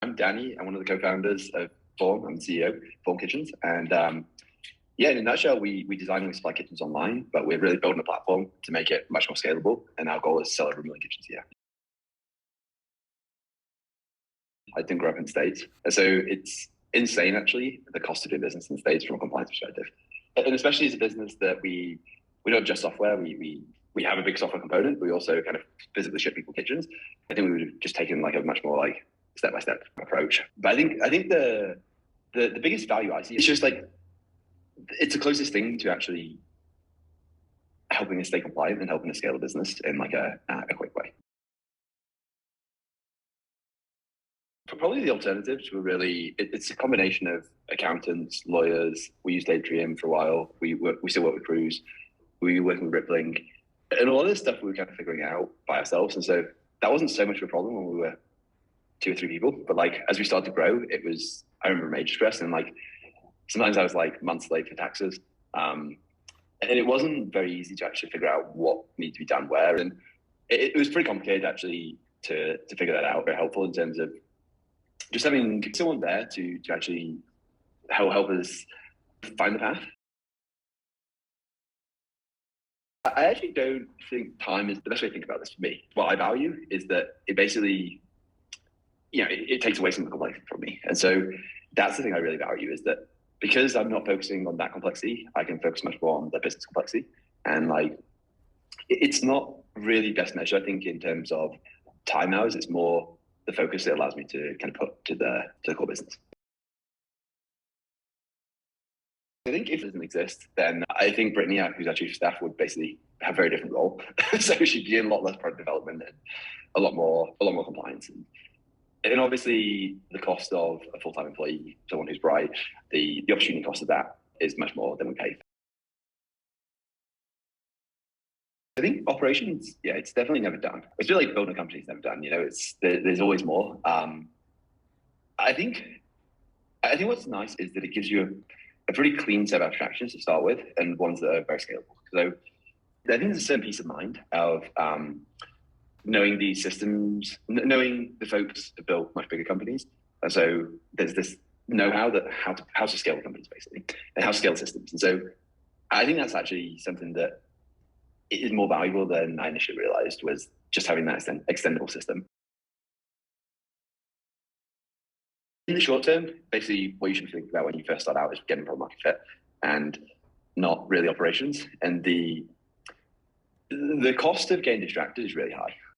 I'm Danny. I'm one of the co-founders of Form. I'm the CEO of Form Kitchens. And yeah, in a nutshell, we design and we supply kitchens online, but we're really building a platform to make it much more scalable. And our goal is to sell over 1 million kitchens a year. I didn't grow up in the States. And so it's insane, actually, the cost of doing business in the States from a compliance perspective. And especially as a business that we don't just software, we have a big software component, but we also kind of physically ship people kitchens. I think we would have just taken like a much more like step-by-step approach. But I think the biggest value I see is just like it's the closest thing to actually helping us stay compliant and helping us scale a business in like a quick way. Probably the alternatives were really it's a combination of accountants, lawyers. We used Atrium for a while. We still work with Cruise. We were working with Rippling, and a lot of this stuff we were kind of figuring out by ourselves. And so that wasn't so much of a problem when we were 2 or 3 people. But like as we started to grow, it was I remember major stress, and like sometimes I was like months late for taxes. And it wasn't very easy to actually figure out what needed to be done where. And it was pretty complicated actually to figure that out. Very helpful in terms of just having someone there to actually help us find the path. I actually don't think time is the best way to think about this for me. What I value is that it basically, it takes away some of the complexity from me. And so that's the thing I really value is that because I'm not focusing on that complexity, I can focus much more on the business complexity. And like, it's not really best measured, I think, in terms of time hours. It's more the focus it allows me to kind of put to the core business. I think if it doesn't exist, then I think Brittany, who's our chief of staff, would basically have a very different role. So she'd be in a lot less product development and a lot more compliance. And obviously, the cost of a full-time employee, someone who's bright, the opportunity cost of that is much more than we pay. I think operations, yeah, it's definitely never done. It's really like building a company is never done. There's always more. I think what's nice is that it gives you a pretty clean set of abstractions to start with, and ones that are very scalable. So I think there's a certain peace of mind of knowing these systems, knowing the folks that build much bigger companies. And so there's this know-how that how to scale companies basically, and how to scale systems. And so I think that's actually something that is more valuable than I initially realized, was just having that extendable system. In the short term, basically what you should think about when you first start out is getting product market fit and not really operations. And the cost of getting distracted is really high.